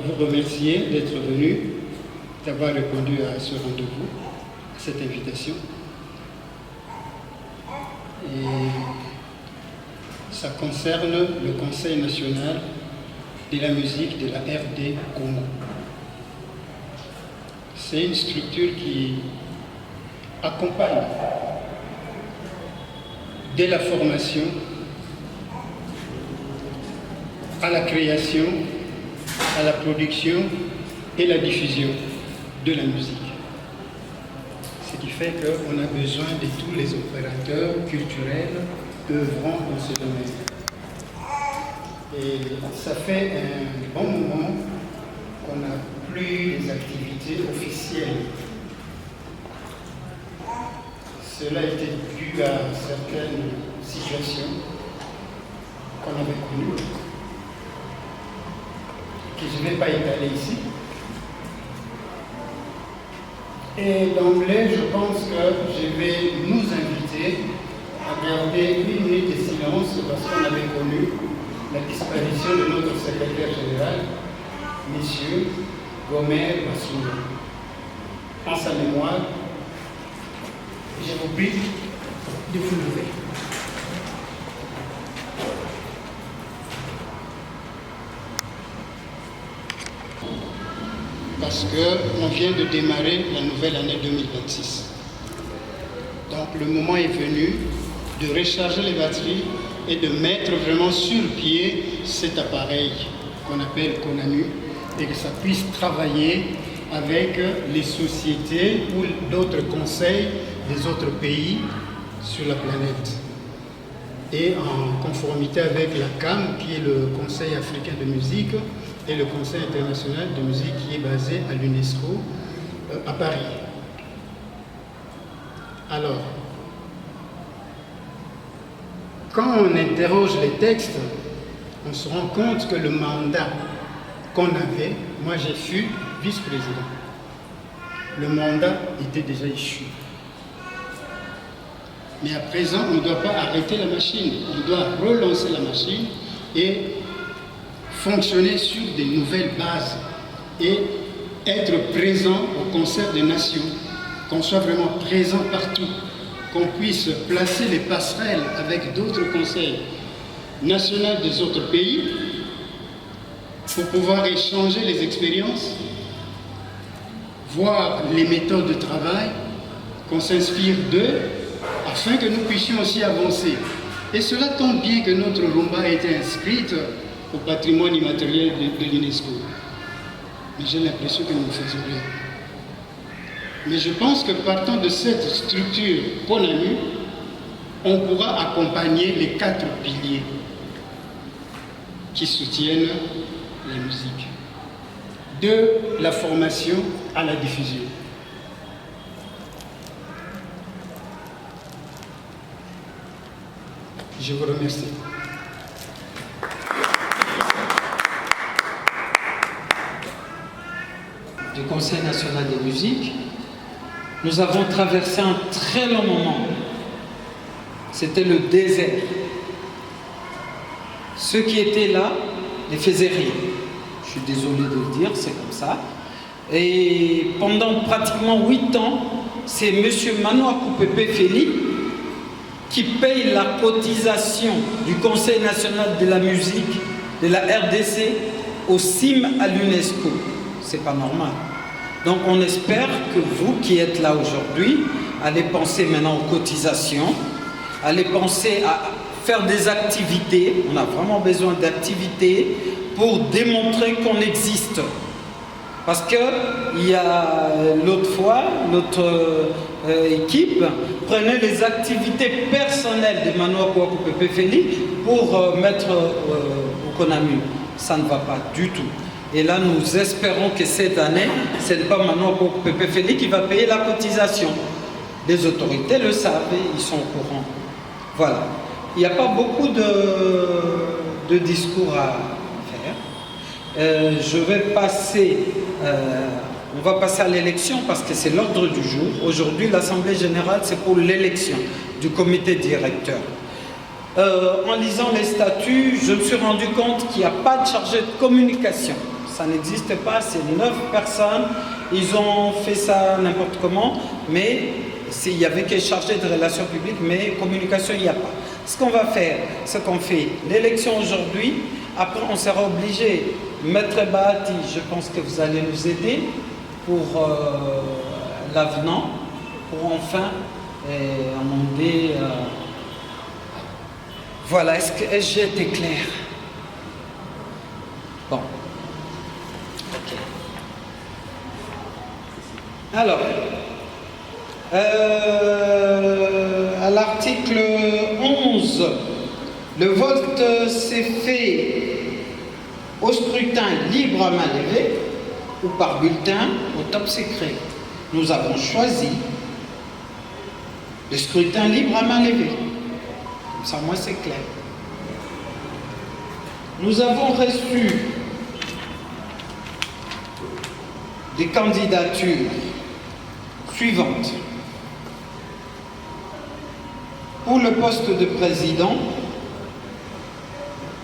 vous remercier d'être venu, d'avoir répondu à ce rendez-vous, à cette invitation. Et ça concerne le Conseil national de la musique de la RD Congo. C'est une structure qui accompagne dès la formation à la création, à la production et la diffusion de la musique. Ce qui fait qu'on a besoin de tous les opérateurs culturels œuvrant dans ce domaine. Et ça fait un bon moment qu'on n'a plus les activités officielles. Cela était dû à certaines situations qu'on avait connues, que je ne vais pas étaler ici. Et d'emblée, je pense que je vais nous inviter à garder une minute de silence parce qu'on avait connu la disparition de notre secrétaire général, M. Gomer Bassoulou. En sa mémoire, je vous prie de vous lever. Parce qu'on vient de démarrer la nouvelle année 2026. Donc le moment est venu de recharger les batteries et de mettre vraiment sur pied cet appareil qu'on appelle CONAMU et que ça puisse travailler avec les sociétés ou d'autres conseils des autres pays sur la planète. Et en conformité avec la CAM, qui est le Conseil africain de musique, et le Conseil international de musique qui est basé à l'UNESCO à Paris. Alors, quand on interroge les textes, on se rend compte que le mandat qu'on avait, moi j'ai fui vice-président, le mandat était déjà issu. Mais à présent, on ne doit pas arrêter la machine, on doit relancer la machine et fonctionner sur des nouvelles bases et être présent au concert des nations, qu'on soit vraiment présent partout, qu'on puisse placer les passerelles avec d'autres conseils nationaux des autres pays pour pouvoir échanger les expériences, voir les méthodes de travail, qu'on s'inspire d'eux, afin que nous puissions aussi avancer. Et cela tombe bien que notre rumba ait été inscrite au patrimoine immatériel de l'UNESCO. Mais j'ai l'impression que nous ne faisons rien. Mais je pense que partant de cette structure CONAMU, on pourra accompagner les 4 piliers qui soutiennent la musique. De la formation à la diffusion. Je vous remercie. Du Conseil national de musique, nous avons traversé un très long moment. C'était le désert. Ceux qui étaient là ne faisaient rien. Je suis désolé de le dire, c'est comme ça. Et pendant pratiquement 8 ans, c'est M. Manouakou Pepe Feli qui paye la cotisation du Conseil national de la musique de la RDC au CIM à l'UNESCO. C'est pas normal. Donc on espère que vous qui êtes là aujourd'hui, allez penser maintenant aux cotisations, allez penser à faire des activités. On a vraiment besoin d'activités pour démontrer qu'on existe. Parce que il y a l'autre fois, notre équipe prenait les activités personnelles de Manouakou Pepe Feli pour mettre au CONAMU. Ça ne va pas du tout. Et là, nous espérons que cette année, ce n'est pas Manouakou Pepe Feli qui va payer la cotisation. Les autorités le savent, ils sont au courant. Voilà. Il n'y a pas beaucoup de discours à faire. Je vais passer, on va passer à l'élection parce que c'est l'ordre du jour. Aujourd'hui, l'Assemblée générale, c'est pour l'élection du comité directeur. En lisant les statuts, je me suis rendu compte qu'il n'y a pas de chargé de communication. ça n'existe pas, c'est 9 personnes, ils ont fait ça n'importe comment, mais il y avait qu'un chargé de relations publiques, mais communication, il n'y a pas. Ce qu'on va faire, c'est qu'on fait l'élection aujourd'hui, après on sera obligé, Maître Bahati, je pense que vous allez nous aider pour l'avenant, pour enfin amender. Voilà, est-ce que j'ai été clair? Bon. Ok. Alors, à l'article 11, le vote s'est fait au scrutin libre à main levée ou par bulletin au top secret. Nous avons choisi le scrutin libre à main levée. Comme ça, moi, c'est clair. Nous avons reçu des candidatures suivantes. Pour le poste de président,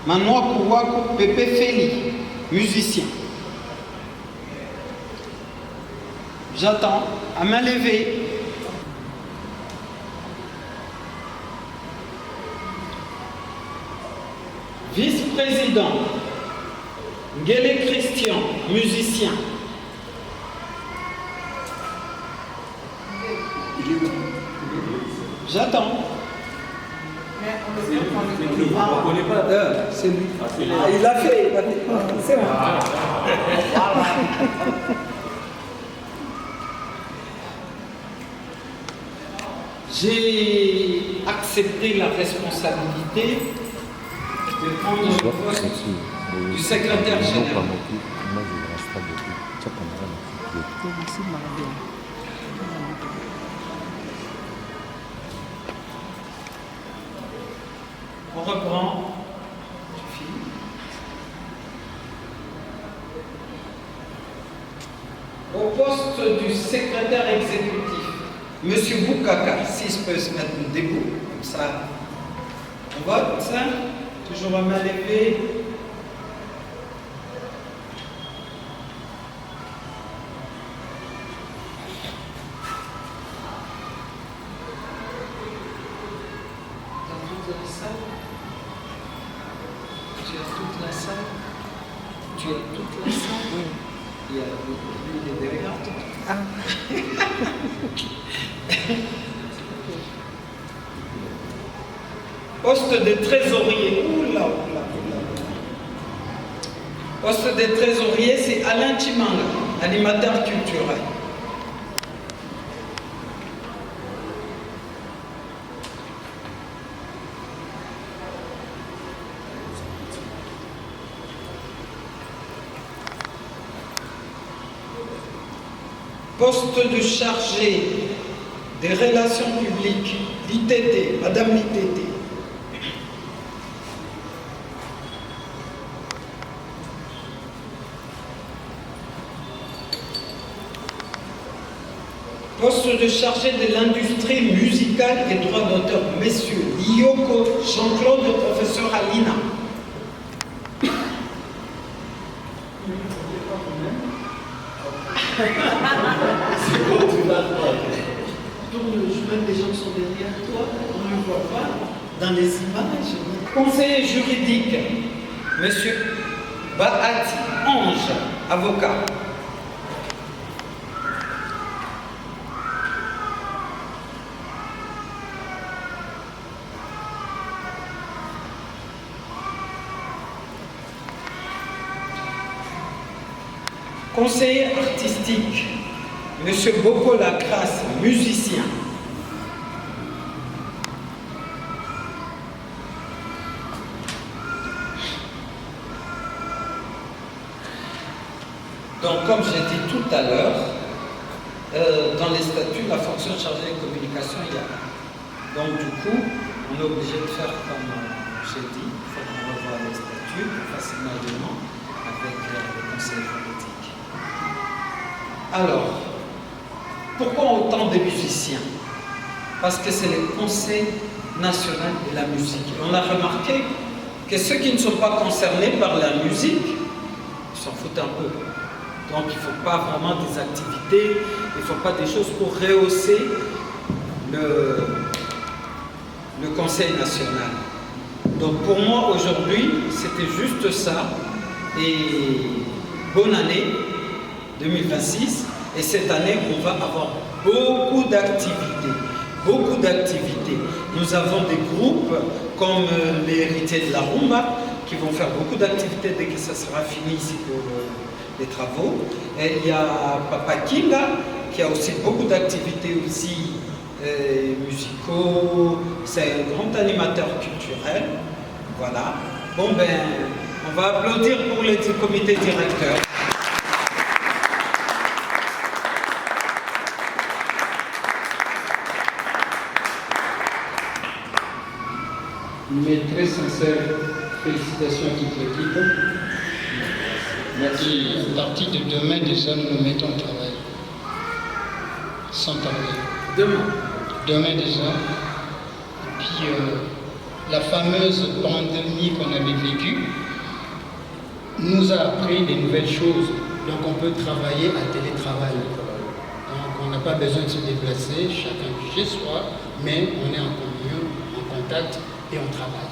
Manoa Kouwakou Pepe Feli, musicien. J'attends, à main levée. Vice-président, Ngele Christian, musicien. J'attends. On ne connaît pas. C'est lui. Il l'a fait. C'est bon. J'ai accepté la responsabilité de prendre le poste du secrétaire général. On reprend. Au poste du secrétaire exécutif, Monsieur Boukaka, s'il peut se mettre debout, comme ça, on vote, ça, toujours à main levée. Tu as toute la salle? Tu as toute la salle? Oui. Il y a lui derrière. Ah. Poste de trésorier. Oula, oula, oula. Poste de trésorier, c'est Alain Chimanga, animateur culturel. Poste de chargé des relations publiques, l'ITT, Madame l'ITT. Poste de chargé de l'industrie musicale et droit d'auteur, messieurs Lyoko Jean-Claude, professeur Alina. Même les gens qui sont derrière toi, on ne voit pas dans les images. Conseiller juridique, Monsieur Bahati Ange, avocat. Conseiller artistique, Monsieur Boko Lacrasse, musicien. Donc, comme j'ai dit tout à l'heure, dans les statuts, la fonction chargée de communication, il y a. Donc, du coup, on est obligé de faire comme j'ai dit, il faut qu'on revoie les statuts facilement avec le conseil politique. Alors, pourquoi autant de musiciens? Parce que c'est le Conseil national de la musique. On a remarqué que ceux qui ne sont pas concernés par la musique, ils s'en foutent un peu. Donc il ne faut pas vraiment des activités, il ne faut pas des choses pour rehausser le Conseil national. Donc pour moi aujourd'hui, c'était juste ça. Et bonne année 2026. Et cette année, on va avoir beaucoup d'activités. Beaucoup d'activités. Nous avons des groupes comme les héritiers de la Rumba qui vont faire beaucoup d'activités dès que ça sera fini ici pour les travaux. Et il y a Papa Kinga qui a aussi beaucoup d'activités aussi musicaux. C'est un grand animateur culturel. Voilà. Bon ben, on va applaudir pour le comité directeur. Mes très sincères félicitations à toute l'équipe. Merci. À partir de demain, déjà, nous nous mettons au travail. Sans tarder. Demain déjà. Et puis, la fameuse pandémie qu'on avait vécue nous a appris des nouvelles choses. Donc, on peut travailler à télétravail. Donc, on n'a pas besoin de se déplacer, chacun chez soi, mais on est en communion, en contact. Et on travaille.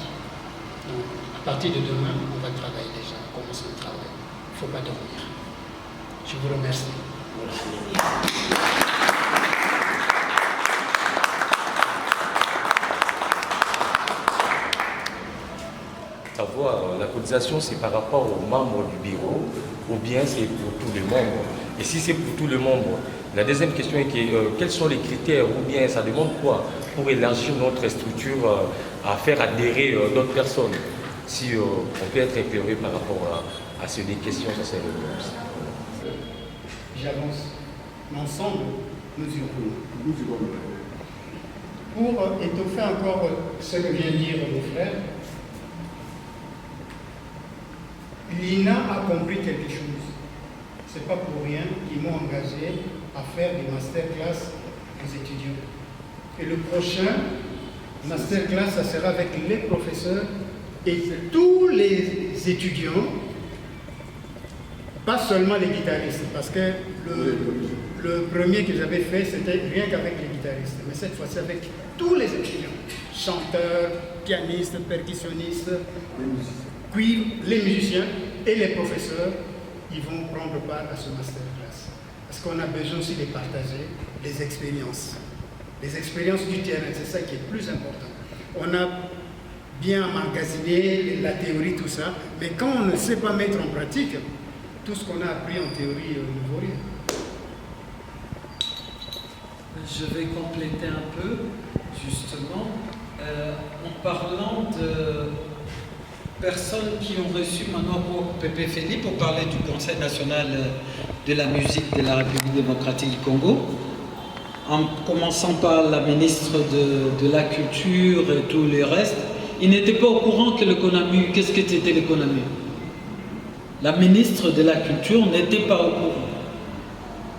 Donc, à partir de demain, on va travailler déjà, on commence le travail. Il ne faut pas dormir. Je vous remercie. Savoir, la cotisation, c'est par rapport aux membres du bureau, ou bien c'est pour tous les membres. Et si c'est pour tous les membres, la deuxième question est quels sont les critères, ou bien ça demande quoi pour élargir notre structure à faire adhérer d'autres personnes. Si on peut être éclairé par rapport à ces questions, ça serait le J'avance. Ensemble, nous y roulons. Pour étoffer encore ce que vient de dire mon frère, l'INA a compris quelque chose. Ce n'est pas pour rien qu'ils m'ont engagé à faire des masterclass aux étudiants. Et le prochain masterclass, ça sera avec les professeurs et tous les étudiants, pas seulement les guitaristes, parce que le premier que j'avais fait, c'était rien qu'avec les guitaristes, mais cette fois-ci avec tous les étudiants, chanteurs, pianistes, percussionnistes, cuivre, les musiciens et les professeurs, ils vont prendre part à ce masterclass. Parce qu'on a besoin aussi de partager les expériences du terrain, c'est ça qui est plus important. On a bien emmagasiné la théorie, tout ça, mais quand on ne sait pas mettre en pratique, tout ce qu'on a appris en théorie ne vaut rien. Je vais compléter un peu, justement, en parlant de personnes qui ont reçu Manoa Kupe-Pepe Feli pour parler du Conseil national de la musique de la République démocratique du Congo. En commençant par la ministre de la Culture et tout le reste, ils n'étaient pas au courant que le CONAMU, qu'est-ce que c'était le CONAMU? La ministre de la Culture n'était pas au courant.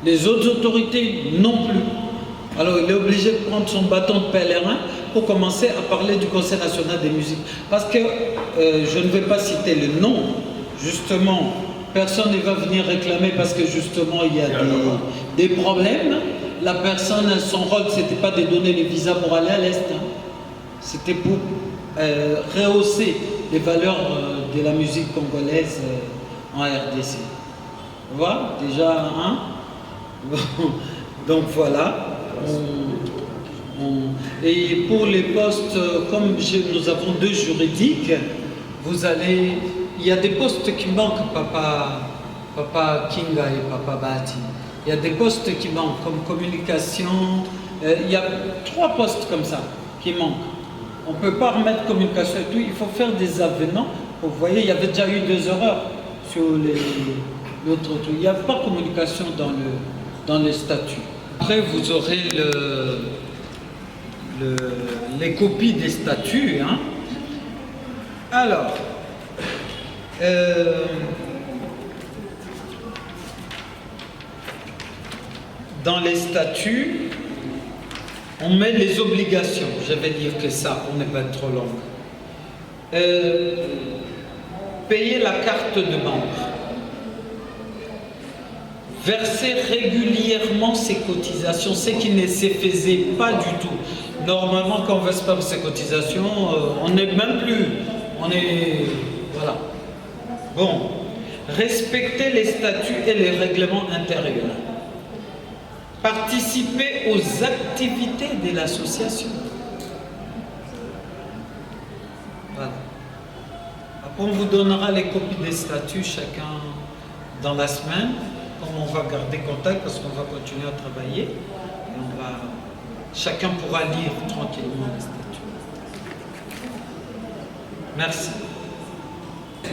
Les autres autorités non plus. Alors il est obligé de prendre son bâton de pèlerin pour commencer à parler du Conseil national des musiques. Parce que, je ne vais pas citer le nom, justement, personne ne va venir réclamer parce que justement il y a des problèmes. La personne, son rôle, ce n'était pas de donner les visas pour aller à l'Est. Hein. C'était pour rehausser les valeurs de la musique congolaise en RDC. On voit déjà, hein? Donc voilà. Et pour les postes, comme nous avons deux juridiques, il y a des postes qui manquent, Papa Kinga et Papa Bati. Il y a des postes qui manquent, comme communication. Il y a 3 postes comme ça qui manquent. On ne peut pas remettre communication et tout, il faut faire des avenants. Vous voyez, il y avait déjà eu 2 erreurs sur l'autre truc. Il n'y a pas de communication dans le statut. Après, vous aurez les copies des statuts. Hein. Alors, dans les statuts, on met les obligations. Je vais dire que ça, on n'est pas trop long. Payer la carte de membre. verser régulièrement ses cotisations, ce qui ne se faisait pas du tout. Normalement, quand on ne verse pas ses cotisations, on n'est même plus. On est... Voilà. Bon. Respecter les statuts et les règlements intérieurs. Participer aux activités de l'association. Voilà. Après, on vous donnera les copies des statuts chacun dans la semaine, comme on va garder contact parce qu'on va continuer à travailler. Et chacun pourra lire tranquillement les statuts. Merci.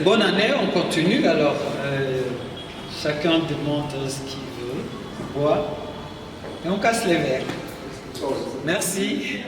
Bonne année, on continue. Alors, chacun demande ce qu'il veut, boit, et on casse les verres. Merci.